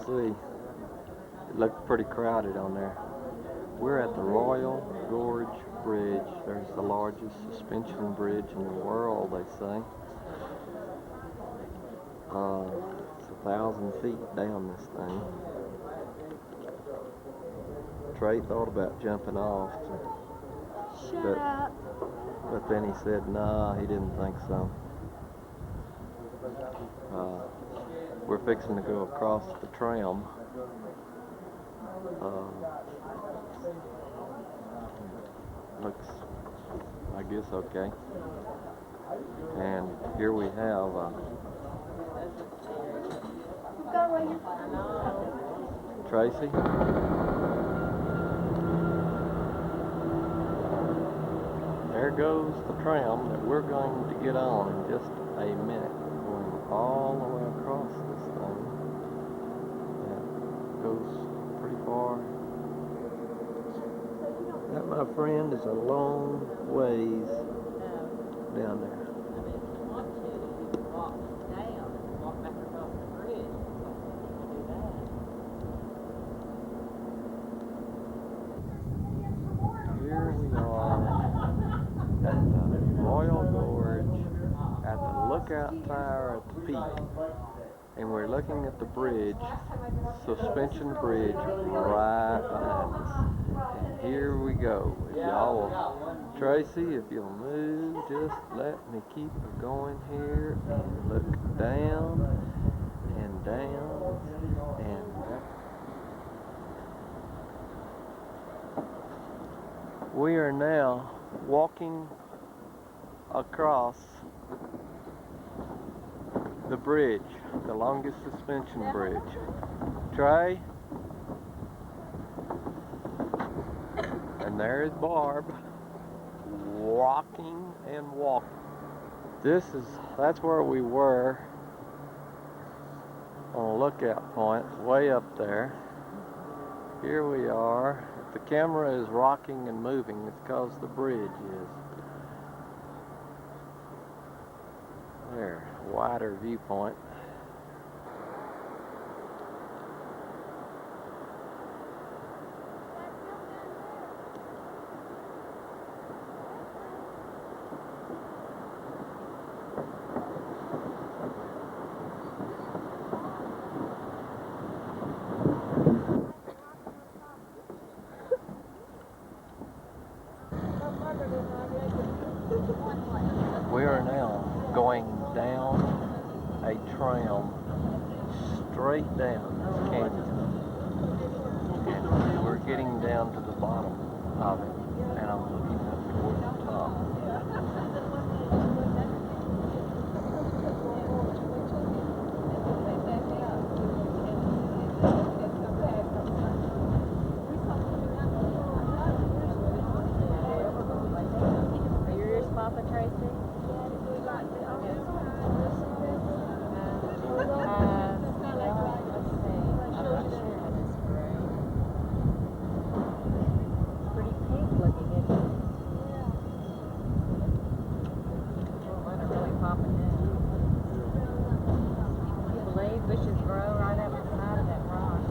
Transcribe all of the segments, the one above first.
see. It looked pretty crowded on there. We're at the Royal Gorge Bridge. There's the largest suspension bridge in the world, they say. It's 1,000 feet down this thing. Trey thought about jumping off, but then he said nah, he didn't think so. We're fixing to go across the tram. Looks, I guess, okay. And here we have Tracy. There goes the tram that we're going to get on in just a minute, going all the way across this thing. That goes pretty far. That, my friend, is a long ways down there. Here we are at the Royal Gorge, at the lookout tower at the peak, and we're looking at the bridge, suspension bridge, right behind us. And here we go. If y'all will, Tracy, if you'll move, just let me keep going here and look down and down and down. We are now walking across the bridge, the longest suspension bridge. Trey, and there is Barb, walking and walking. That's where we were on a lookout point, way up there. Here we are. If the camera is rocking and moving, it's because the bridge is. There, wider viewpoint. We are now going down a tram straight down this canyon, and we're getting down to the bottom of it, and I'm looking up toward the top. Are you yours, Papa Tracy? Bushes grow right up the side of that rock.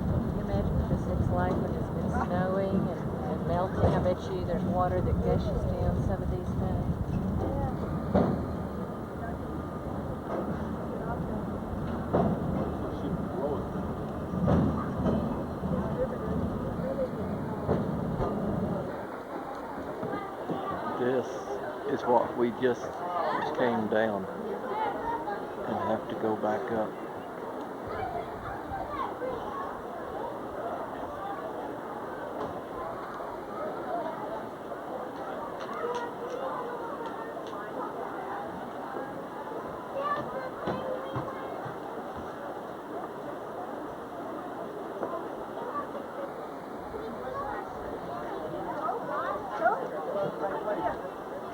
Can you imagine what this looks like when it's been snowing and melting? I bet you there's water that gushes down some of these things. This is what we just came down and have to go back up.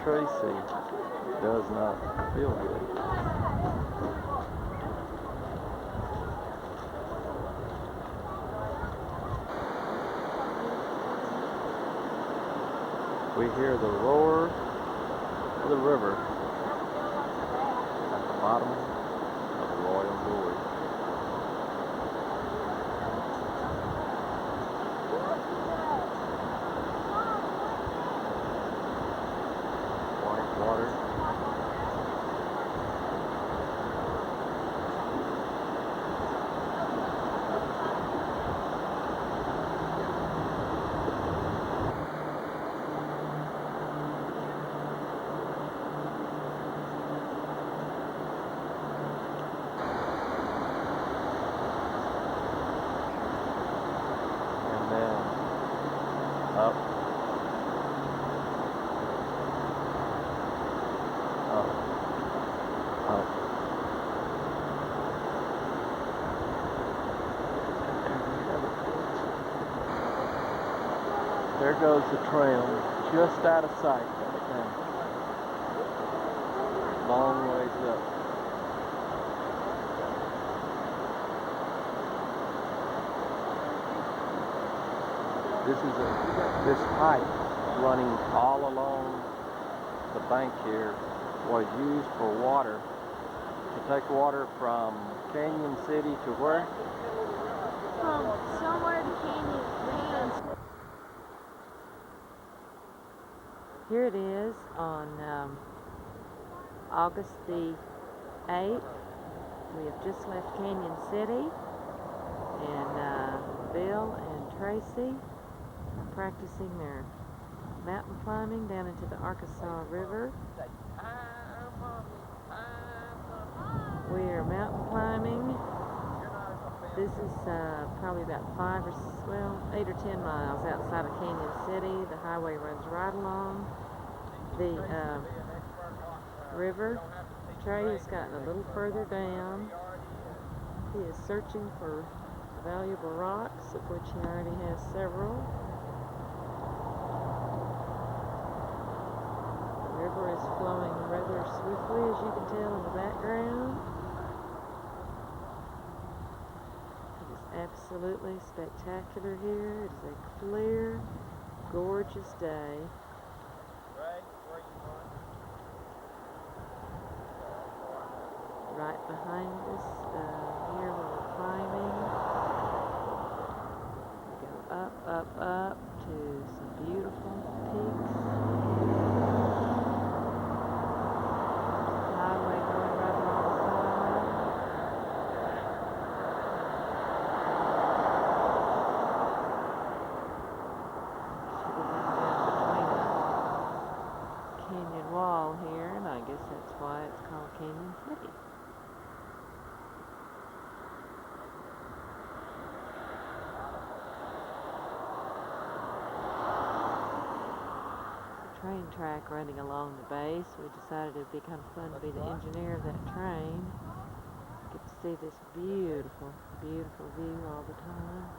Tracy does not feel good. We hear the roar of the river at the bottom of the Royal Gorge. White water. Up, up, up. There goes the trail, just out of sight right now. Long ways up. This pipe running all along the bank here was used for water, to take water from Canyon City to where? From somewhere to Canyons. Here it is on August the 8th. We have just left Canyon City, and Bill and Tracy are practicing their mountain climbing down into the Arkansas River. We are mountain climbing. This is probably about 8 or 10 miles outside of Canyon City. The highway runs right along the river. Trey has gotten a little further down. He is searching for valuable rocks, of which he already has several. The river is flowing rather swiftly, as you can tell in the background. It is absolutely spectacular here. It is a clear, gorgeous day. Right behind us, here where we're climbing, we go up, up, up to some beautiful peaks. Highway going right alongside. Should have been down between a canyon wall here, and I guess that's why it's called Canyon City. Train track running along the base. We decided it would be kind of fun to be the engineer of that train. Get to see this beautiful, beautiful view all the time.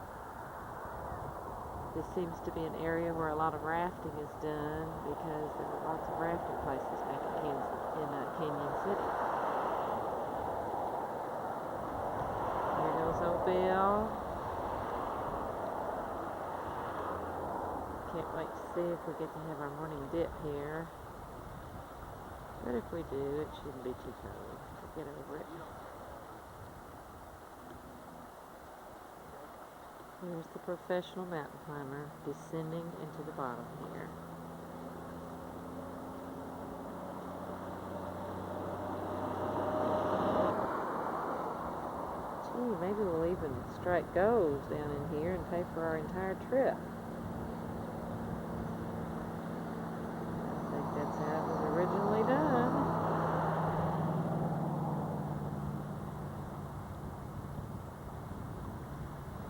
This seems to be an area where a lot of rafting is done because there are lots of rafting places back in Canyon City. There goes old Bill. Can't wait to see if we get to have our morning dip here. But if we do, it shouldn't be too cold. We'll get over it. There's the professional mountain climber descending into the bottom here. Gee, maybe we'll even strike gold down in here and pay for our entire trip. That's how it was originally done.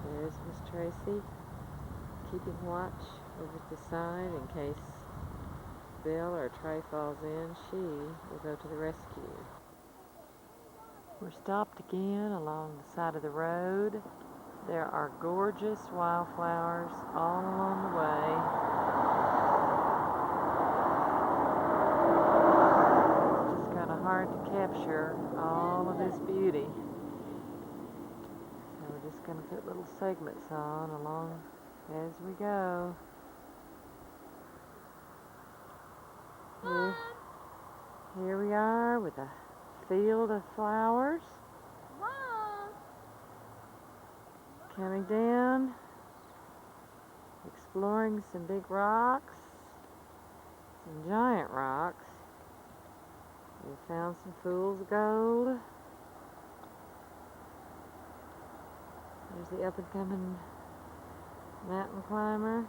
There's Miss Tracy keeping watch over at the side in case Bill or Trey falls in. She will go to the rescue. We're stopped again along the side of the road. There are gorgeous wildflowers all along the way. Hard to capture all of this beauty. So we're just going to put little segments on along as we go. field of flowers. Mom! Coming down, exploring some big rocks, some giant rocks. We found some fool's gold. There's the up and coming mountain climber.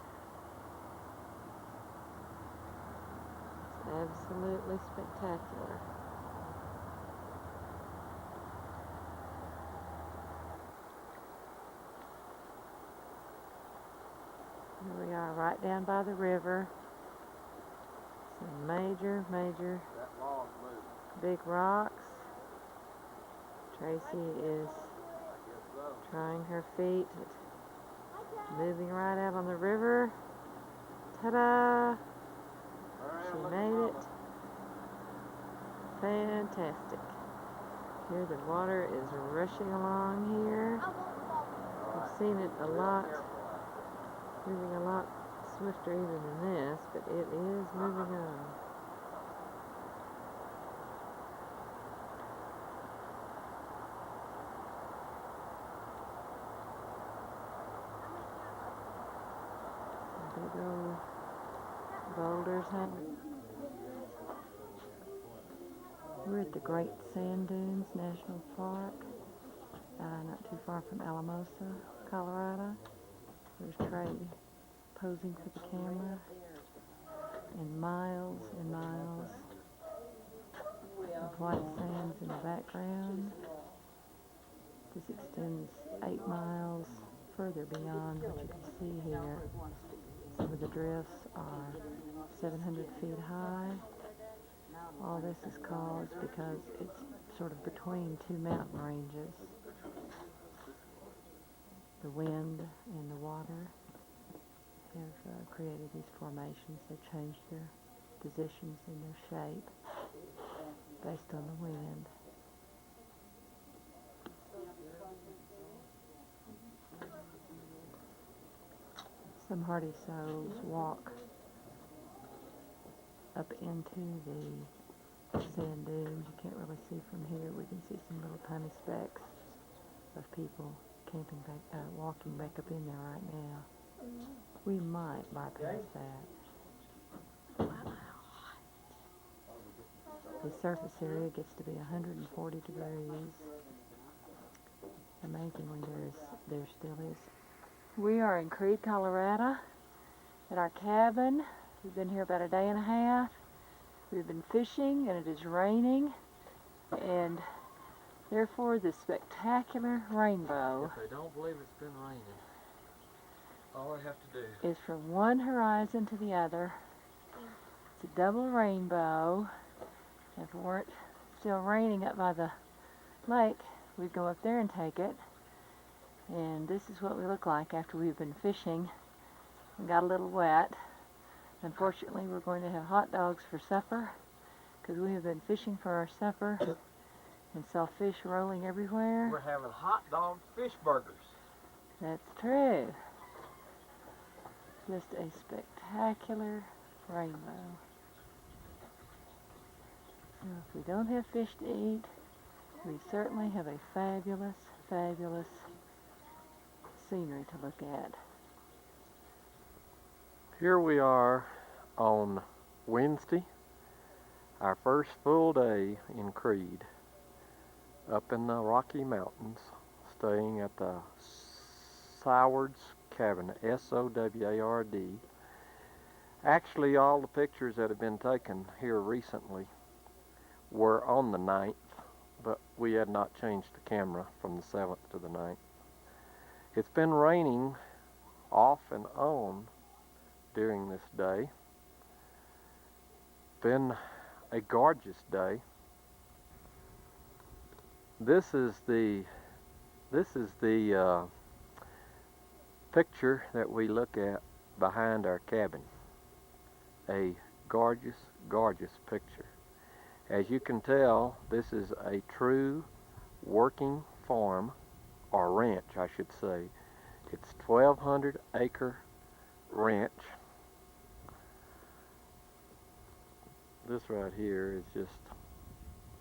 It's absolutely spectacular. Here we are right down by the river. Some major big rocks. Tracy is trying her feet at moving right out on the river. Ta-da! She made it. Fantastic. Here the water is rushing along here. I've seen it a lot, moving a lot swifter even than this, but it is moving on. Big old boulders hanging. We're at the Great Sand Dunes National Park, not too far from Alamosa, Colorado. There's Trey posing for the camera, and miles of white sands in the background. This extends 8 miles further beyond what you can see here. Some of the drifts are 700 feet high. All this is caused because it's sort of between two mountain ranges. The wind and the water have created these formations. They've changed their positions and their shape based on the wind. Some hardy souls walk up into the sand dunes. You can't really see from here. We can see some little tiny specks of people camping back, walking back up in there right now. We might bypass that. The surface area gets to be 140 degrees. Amazingly, there still is. We are in Crete, Colorado, at our cabin. We've been here about a day and a half. We've been fishing, and it is raining, and therefore this spectacular rainbow. If they don't believe it's been raining, all I have to do is from one horizon to the other. It's a double rainbow. If it weren't still raining up by the lake, we'd go up there and take it. And this is what we look like after we've been fishing and got a little wet. Unfortunately, we're going to have hot dogs for supper because we have been fishing for our supper and saw fish rolling everywhere. We're having hot dog fish burgers. That's true. Just a spectacular rainbow. So if we don't have fish to eat, we certainly have a fabulous, fabulous scenery to look at. Here we are on Wednesday, our first full day in Crete, up in the Rocky Mountains, staying at the Soward's Cabin, S-O-W-A-R-D. Actually, all the pictures that have been taken here recently were on the 9th, but we had not changed the camera from the 7th to the 9th. It's been raining off and on during this day. Been a gorgeous day. This is the picture that we look at behind our cabin. A gorgeous, gorgeous picture. As you can tell, this is a true working farm, or ranch I should say. It's 1,200 acre ranch. This right here is just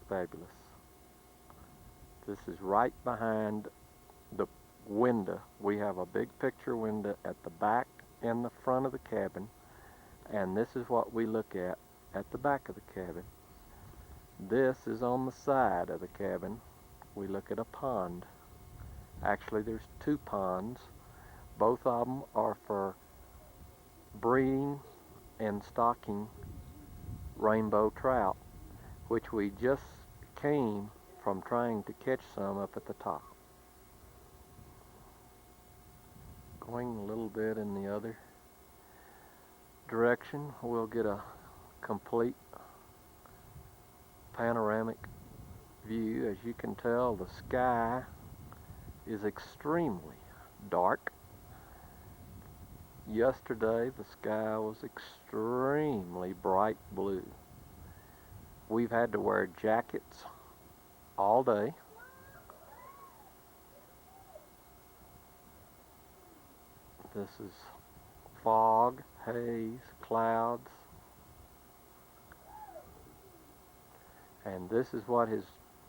fabulous. This is right behind the window. We have a big picture window at the back and the front of the cabin, and this is what we look at the back of the cabin. This is on the side of the cabin. We look at a pond. Actually, there's two ponds. Both of them are for breeding and stocking rainbow trout, which we just came from trying to catch some up at the top. Going a little bit in the other direction, we'll get a complete panoramic view. As you can tell, the sky is extremely dark. Yesterday, the sky was extremely bright blue. We've had to wear jackets all day. This is fog, haze, clouds. And this is what has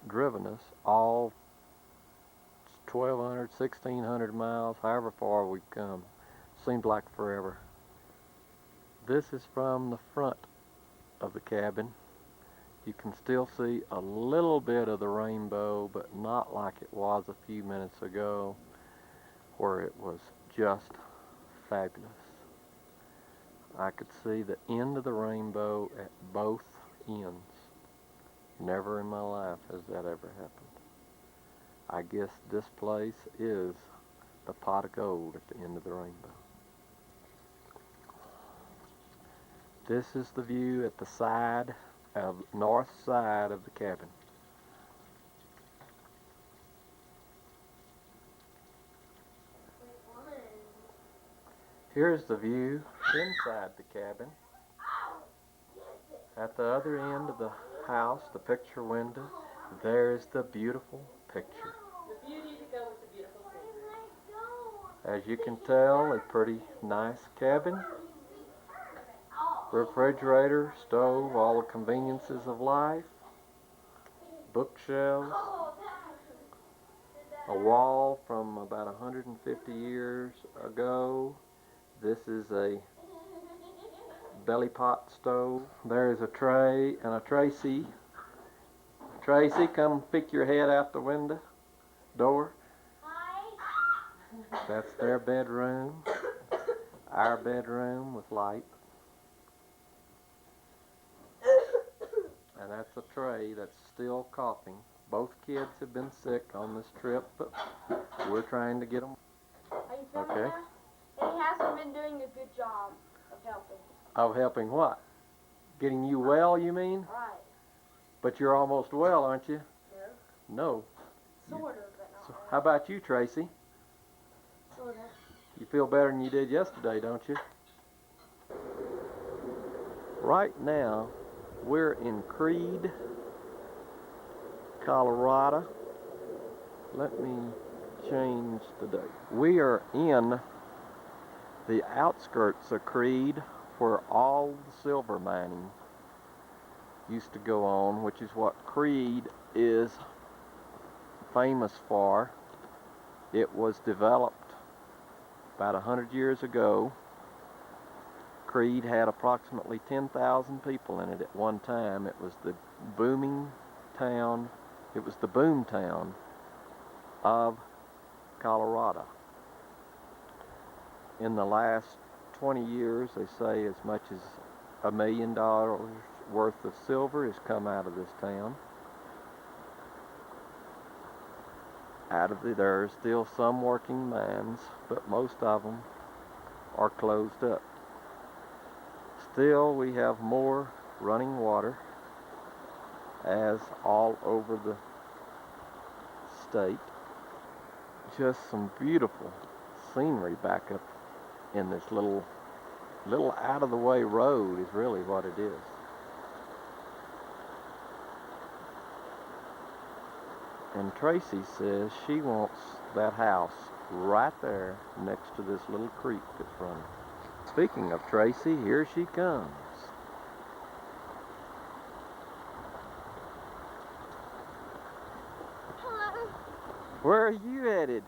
driven us all 1,200, 1,600 miles, however far we've come. Seemed like forever. This is from the front of the cabin. You can still see a little bit of the rainbow, but not like it was a few minutes ago, where it was just fabulous. I could see the end of the rainbow at both ends. Never in my life has that ever happened. I guess this place is the pot of gold at the end of the rainbow. This is the view at the side of north side of the cabin. Here's the view inside the cabin. At the other end of the house, the picture window, there's the beautiful picture. The beauty to go with the beautiful scenery. As you can tell, a pretty nice cabin. Refrigerator, stove, all the conveniences of life. Bookshelves. A wall from about 150 years ago. This is a belly pot stove. There is a tray and a Tracy. Tracy, come peek your head out the window door. That's their bedroom. Our bedroom with light. And that's a tray that's still coughing. Both kids have been sick on this trip, but we're trying to get them. Are you feeling Okay. that? And he hasn't been doing a good job of helping. Of helping what? Getting you well, you mean? Right. But you're almost well, aren't you? No. No. Sort of, but not So really. how about you, Tracy? Sort of. You feel better than you did yesterday, don't you? Right now, we're in Crete, Colorado. Let me change the date. We are in the outskirts of Crete, where all the silver mining used to go on, which is what Crete is famous for. It was developed about 100 years ago. Crete had approximately 10,000 people in it at one time. It was the booming town, it was the boom town of Colorado. In the last 20 years, they say as much as $1 million worth of silver has come out of this town. There are still some working mines, but most of them are closed up. Still, we have more running water, as all over the state. Just some beautiful scenery back up in this little out of the way road is really what it is. And Tracy says she wants that house right there next to this little creek that's running. Speaking of Tracy, here she comes. Hello. Where are you headed?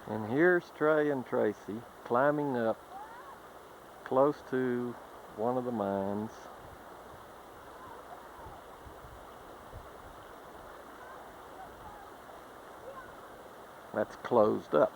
And here's Trey and Tracy climbing up close to one of the mines. That's closed up.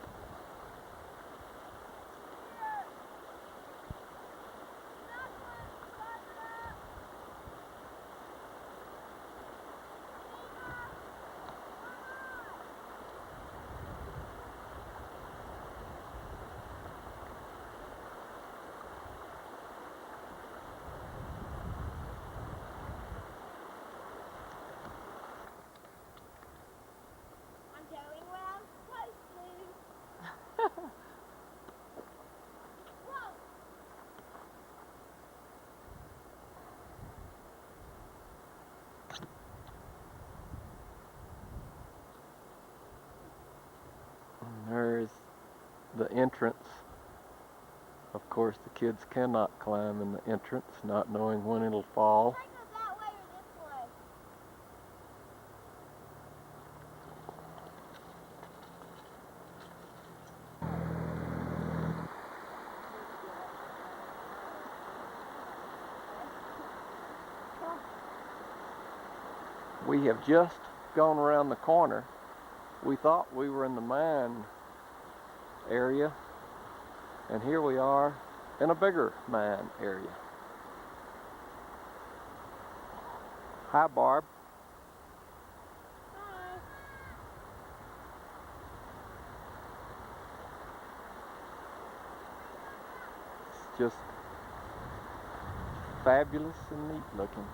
I'm doing what I'm supposed to. Whoa! And there's the entrance. Of course, the kids cannot climb in the entrance, not knowing when it'll fall. Can I go that way or this way? We have just gone around the corner. We thought we were in the mine area, and here we are in a bigger mine area. Hi, Barb. Hi. It's just fabulous and neat looking.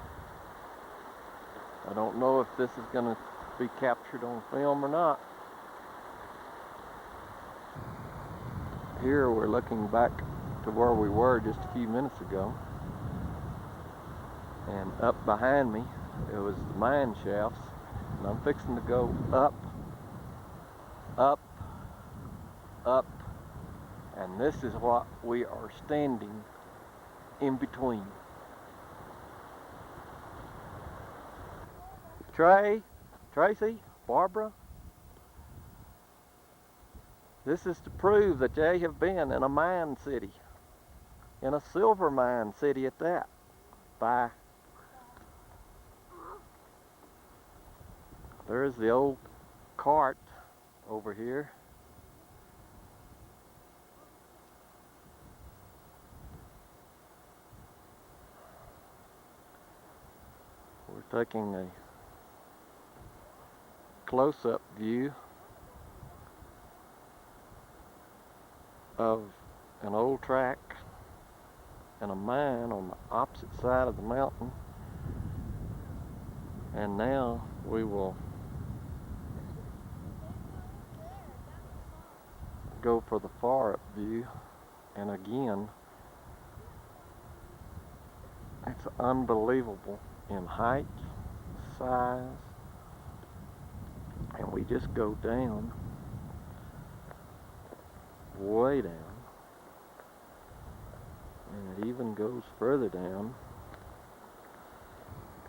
I don't know if this is going to be captured on film or not. Here we're looking back to where we were just a few minutes ago. And up behind me, it was the mine shafts. And I'm fixing to go up, up, up. And this is what we are standing in between. Trey, Tracy, Barbara, this is to prove that they have been in a mine city, in a silver mine city at that. Bye. There's the old cart over here. We're taking a close-up view of an old track and a mine on the opposite side of the mountain. And now we will go for the far up view, and again, it's unbelievable in height, size, and we just go down, way down, and it even goes further down,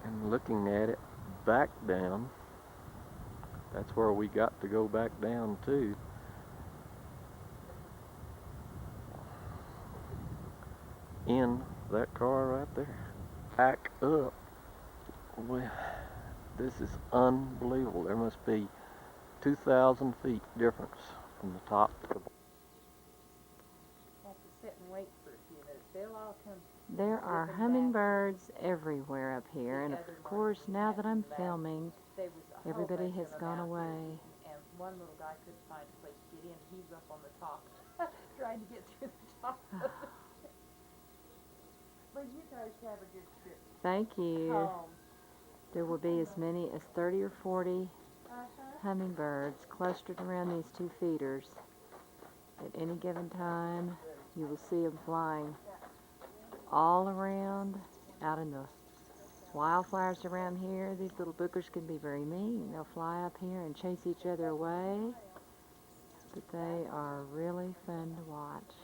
and looking at it back down, that's where we got to go back down too. In that car right there. Back up. Well, this is unbelievable. There must be 2,000 feet difference from the top to the bottom. Have to sit and wait for a few minutes. They'll all come. There are hummingbirds everywhere up here, and of course, now that I'm filming, everybody has gone away. And one little guy couldn't find a place to get in. He was up on the top, trying to get through the top of it. Well, you guys have a good trip. Thank you. Home. There will be as many as 30 or 40 hummingbirds clustered around these two feeders. At any given time, you will see them flying all around, out in the wildflowers around here. These little bookers can be very mean. They'll fly up here and chase each other away, but they are really fun to watch.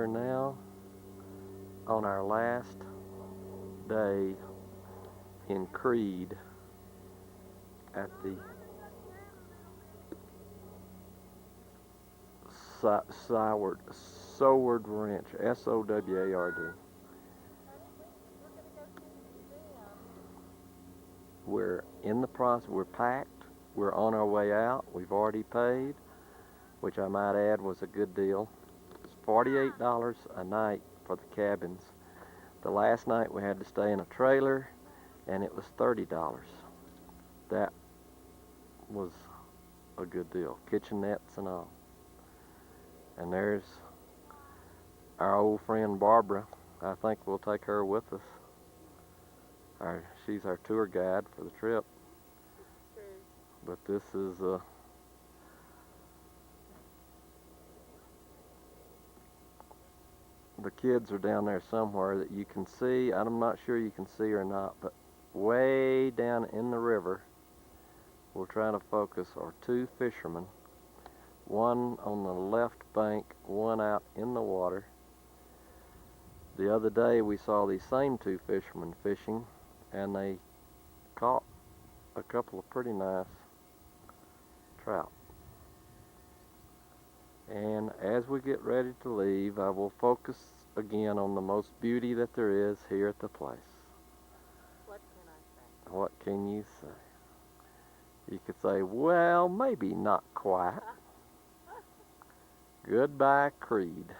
are now on our last day in Crete at the Soward Ranch, Soward. We're in the process, we're packed, we're on our way out, we've already paid, which I might add was a good deal. It's $48 a night for the cabins. The last night we had to stay in a trailer and it was $30. That was a good deal, kitchenettes and all. And there's our old friend Barbara. I think we'll take her with us. She's our tour guide for the trip. But this is the kids are down there somewhere that you can see. I'm not sure you can see or not, but way down in the river, we're trying to focus, are two fishermen. One on the left bank, one out in the water. The other day we saw these same two fishermen fishing, and they caught a couple of pretty nice trout. And as we get ready to leave, I will focus again on the most beauty that there is here at the place. What can I say? What can you say? You could say, well, maybe not quite. Goodbye, Crete.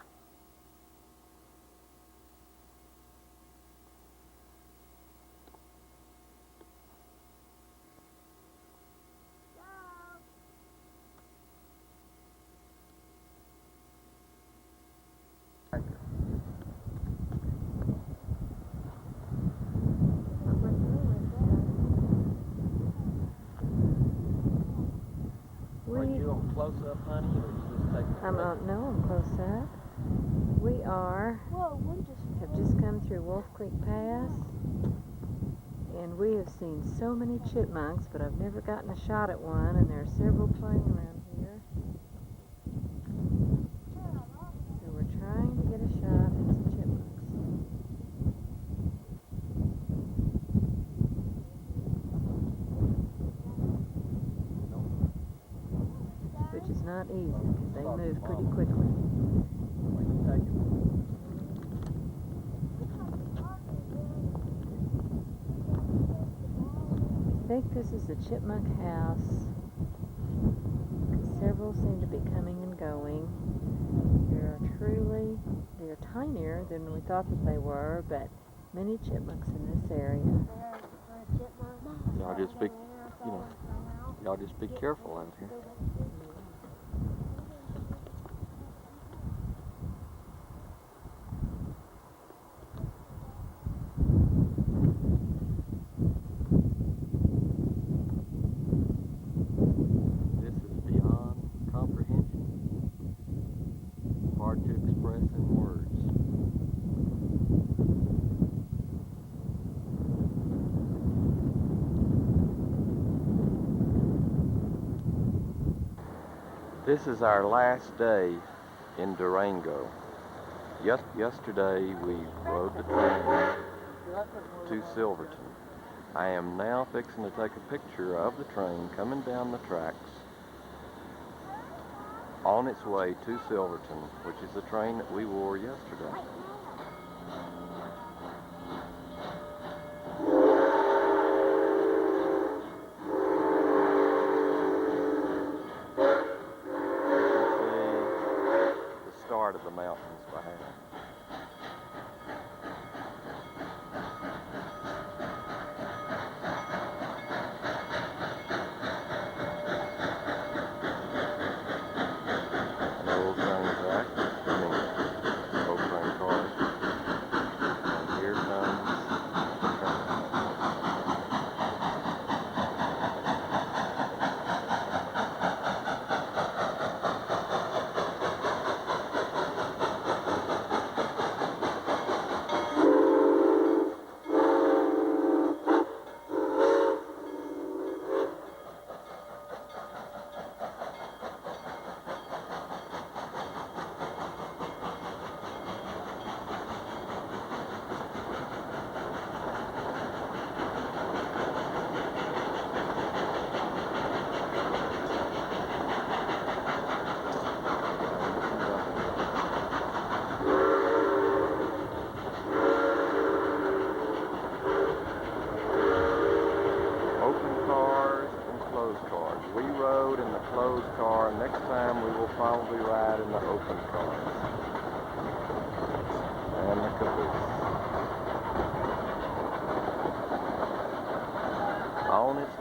Are you on close up, honey, or you just taking No, I'm close up. We have just come through Wolf Creek Pass, and we have seen so many chipmunks, but I've never gotten a shot at one, and there are several playing around here. So we're trying to get a shot at some chipmunks. Which is not easy, because they move pretty quickly. I think this is the chipmunk house, because several seem to be coming and going. They're tinier than we thought that they were, but many chipmunks in this area. Y'all just be careful out here. This is beyond comprehension, hard to express in words. This is our last day in Durango. Yesterday we rode the train to Silverton. I am now fixing to take a picture of the train coming down the tracks on its way to Silverton, which is the train that we wore yesterday. Of the mountains behind. An old train track, old train cars. And here comes the train.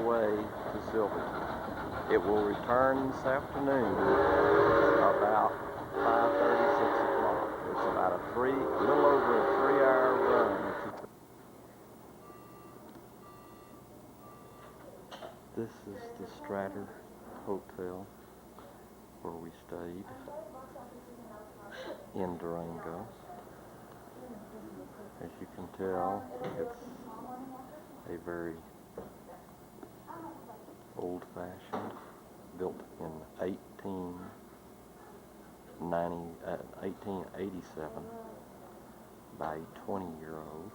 way to Silverton. It will return this afternoon about 5:30, 6 o'clock. It's about a little over a 3-hour run. This is the Stratter Hotel where we stayed in Durango. As you can tell, it's a very old-fashioned, built in 1887 by a 20-year-old.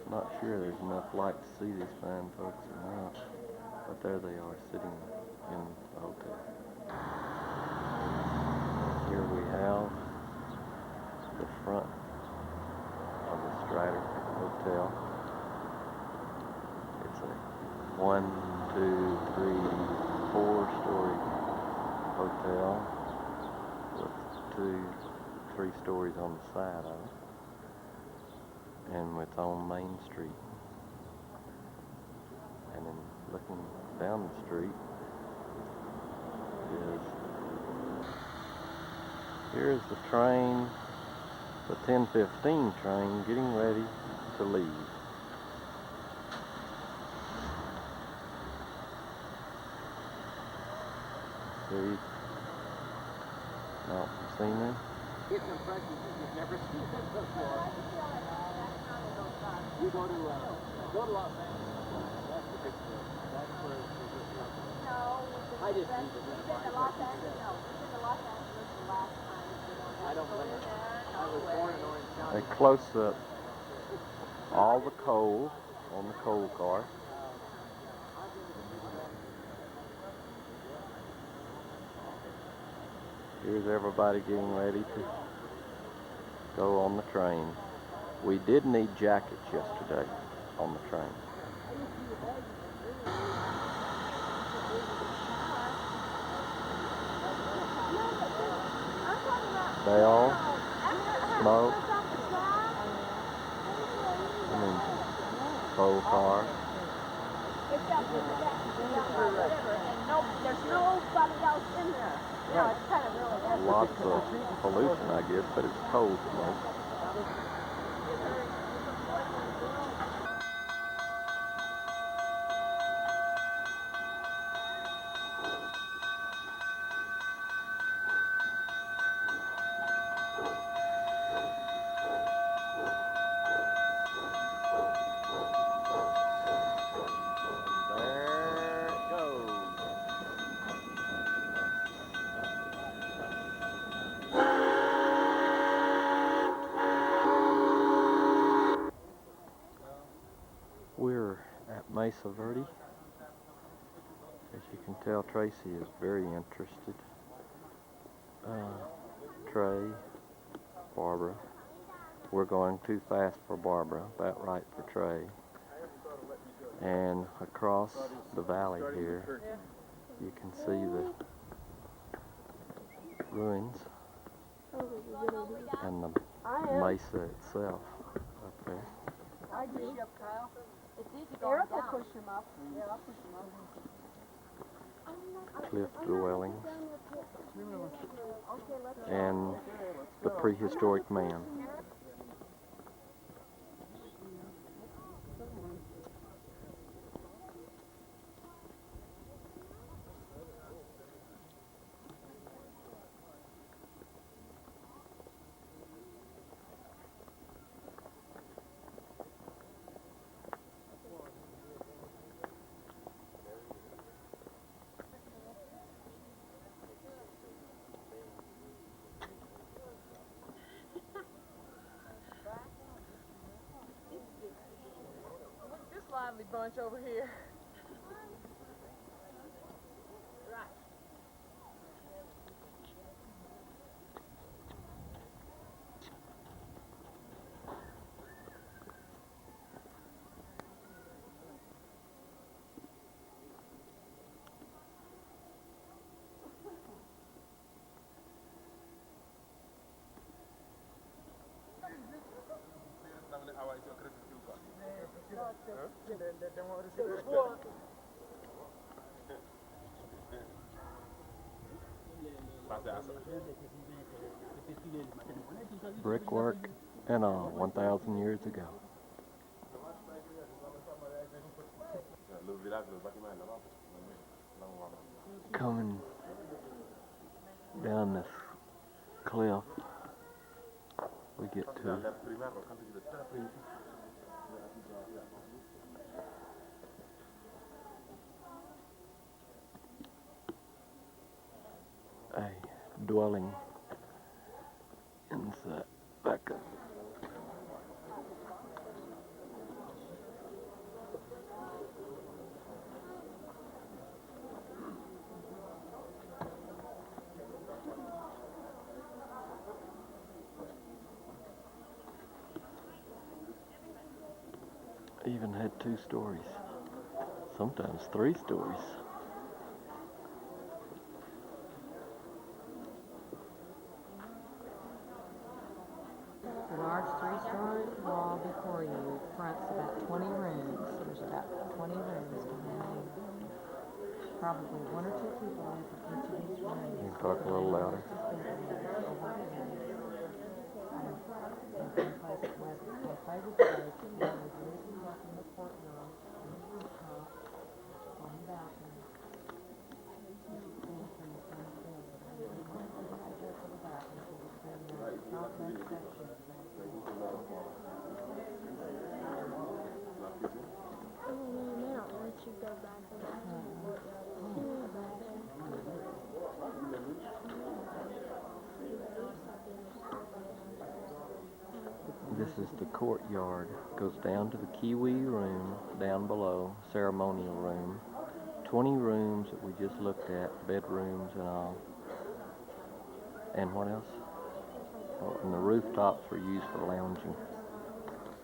Not sure there's enough light to see these fine folks or not, but there they are sitting in the hotel. Here we have the front of the Stratter Hotel. It's a 1, 2, 3, 4-story hotel with 2, 3 stories on the side of it, and it's on Main Street. And then looking down the street here's the train, the 10:15 train, getting ready to leave. See mountain scenery. It's impressive. You've never seen this before. You go to Los Angeles. That's the big deal. That's where it's No, I just need to we've been to Los Angeles. No, we've been to Los Angeles the last time. I don't blame you. I was born in Orange County. They close up all the coal on the coal car. Here's everybody getting ready to go on the train. We did need jackets yesterday on the train. Bell, smoke, coal car. There's nobody else in there. No, it's kind of really Lots of pollution, I guess, but it's coal smoke. We're at Mesa Verde. As you can tell, Tracy is very interested. Trey, Barbara. We're going too fast for Barbara, about right for Trey. And across the valley here, you can see the ruins and the mesa itself up there. I push you up, Kyle. It's easy going down. Eric will push him up. Yeah, I'll push him up. Cliff dwellings and the prehistoric man. Lively bunch over here. Brickwork and all, 1,000 years ago. Coming down this cliff, we get to a dwelling inside back up. Even had 2 stories, sometimes 3 stories. The large 3-story wall before you fronts about 20 rooms. There's about 20 rooms behind you. Probably 1 or 2 people in each of these rooms. You can talk a little louder. This is the courtyard. Goes down to the kiwi room down below, ceremonial room. 20 rooms that we just looked at, bedrooms and all. And what else? Oh, and the rooftops were used for lounging.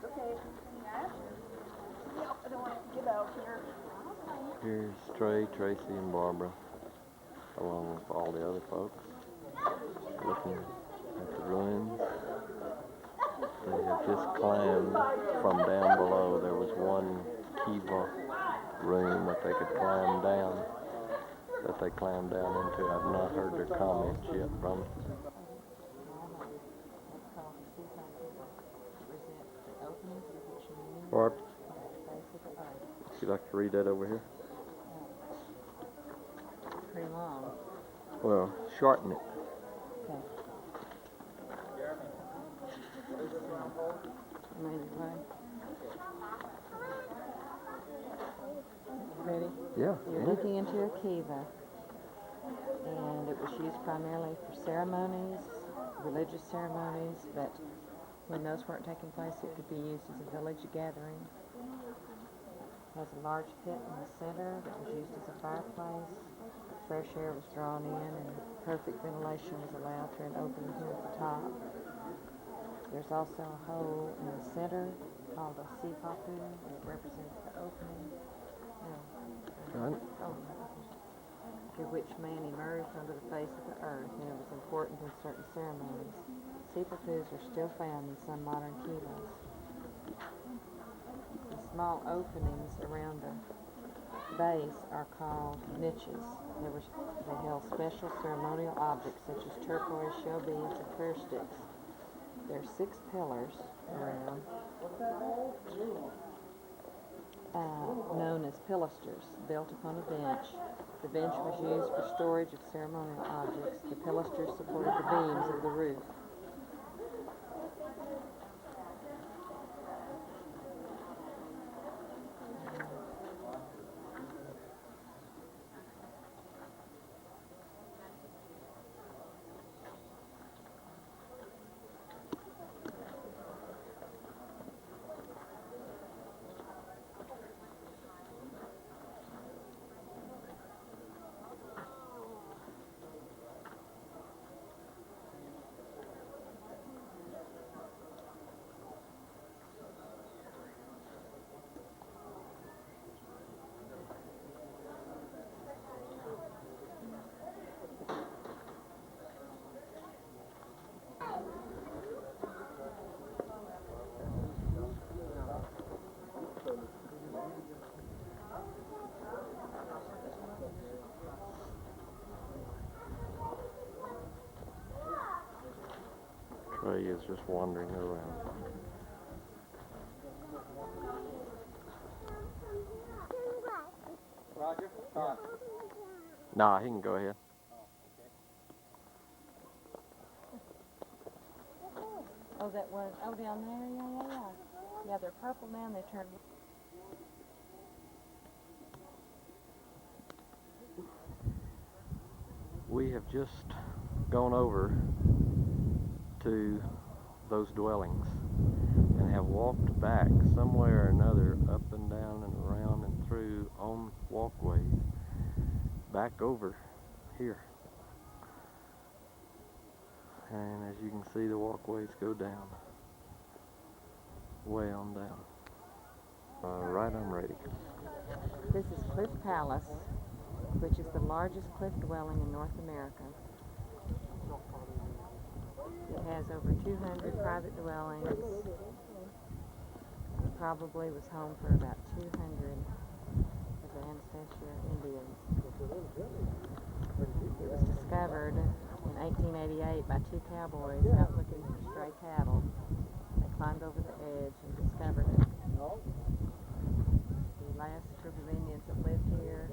Okay. Yep, I don't want to get out here. Here's Trey, Tracy, and Barbara, along with all the other folks, looking at the ruins. They have just climbed from down below. There was one kiva room that they could climb down, that they climbed down into. I've not heard their comments yet from them. Barb, would you like to read that over here? Pretty long. Well, shorten it. Okay. Ready? Yeah. You're looking into a kiva, and it was used primarily for ceremonies, religious ceremonies, but when those weren't taking place, it could be used as a village gathering. It has a large pit in the center that was used as a fireplace. Fresh air was drawn in, and perfect ventilation was allowed through an opening here at the top. There's also a hole in the center called a sipapu, and it represents the opening. Through which man emerged onto the face of the earth, and it was important in certain ceremonies. Sipapus are still found in some modern kivas. The small openings around the base are called niches. They held special ceremonial objects such as turquoise shell beads and prayer sticks. There are 6 pillars around, known as pilasters, built upon a bench. The bench was used for storage of ceremonial objects. The pilasters supported the beams of the roof. Trey is just wandering around. Roger? Yeah. Nah, he can go ahead. Oh, that was, oh, down there, yeah. Yeah, they're purple now and they turn. We have just gone over to those dwellings and have walked back somewhere or another up and down and around and through on walkways back over here. And as you can see, the walkways go down, way on down. Right, I'm ready. This is Cliff Palace, which is the largest cliff dwelling in North America. It has over 200 private dwellings. It probably was home for about 200 of the Anastasia Indians. It was discovered in 1888 by two cowboys out looking for stray cattle. They climbed over the edge and discovered it. The last group of Indians that lived here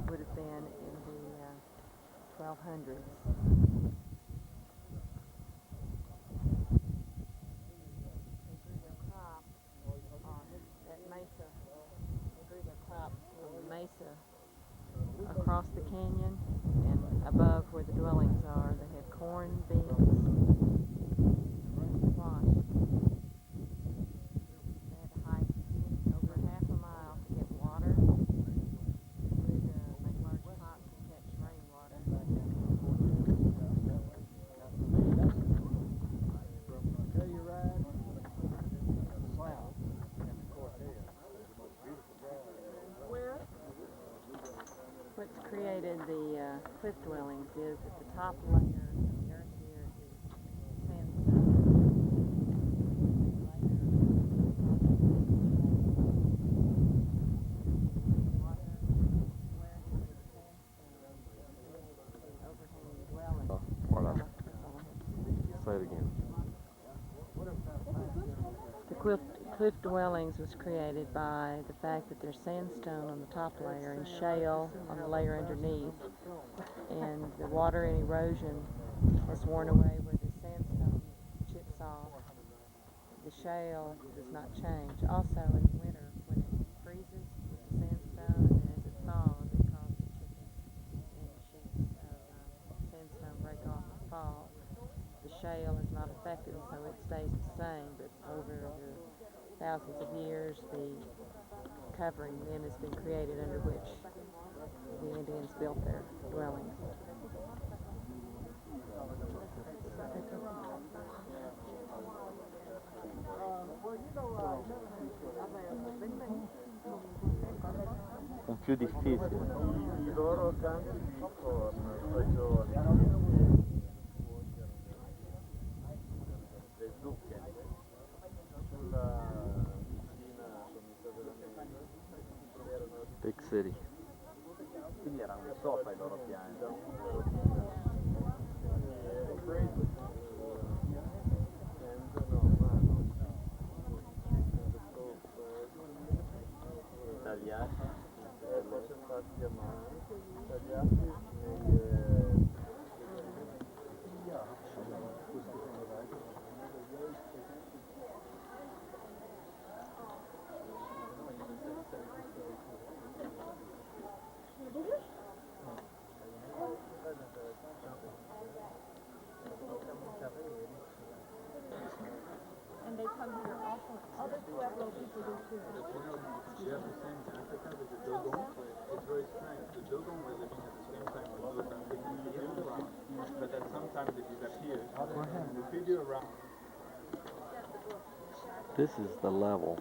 would have been in the 1200s. They grew their crop at Mesa. They grew their crop on the Mesa across the canyon and above where the dwellings are. They had corn, beans, squash. They had to hike over half a mile to get water. They would make large pots and catch rainwater. What's created the cliff dwellings is that the top layer of the earth here is sandstone. Say it again. The cliff dwellings was created by the fact that there's sandstone on the top layer and shale on the layer underneath, and the water and erosion has worn away where the sandstone chips off. The shale does not change. Also in the winter when it freezes with the sandstone and then as it thaws it causes chipping and sheets of sandstone break off and fall. The shale is not affected, so it stays the same, but over the thousands of years, the covering then has been created under which the Indians built their dwellings. Un più difficile. I loro campi di corn, fagioli, le zucchine sulla vicina sommità della Mesa erano Big city. quindi erano sopra i loro piani. Crete tagliati, forse fatti a mano, tagliati And they come here also. Other Pueblo people do too. Yeah, the same in Africa with the Dogon. It's very strange. The Dogon were living at the same time as those Africans, but at some time they disappeared. The figure around. This is the level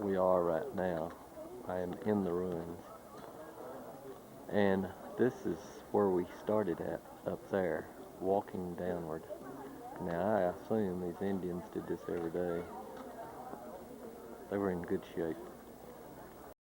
we are right now. I am in the ruins. And this is where we started at, up there, walking downward. Now I assume these Indians did this every day. They were in good shape.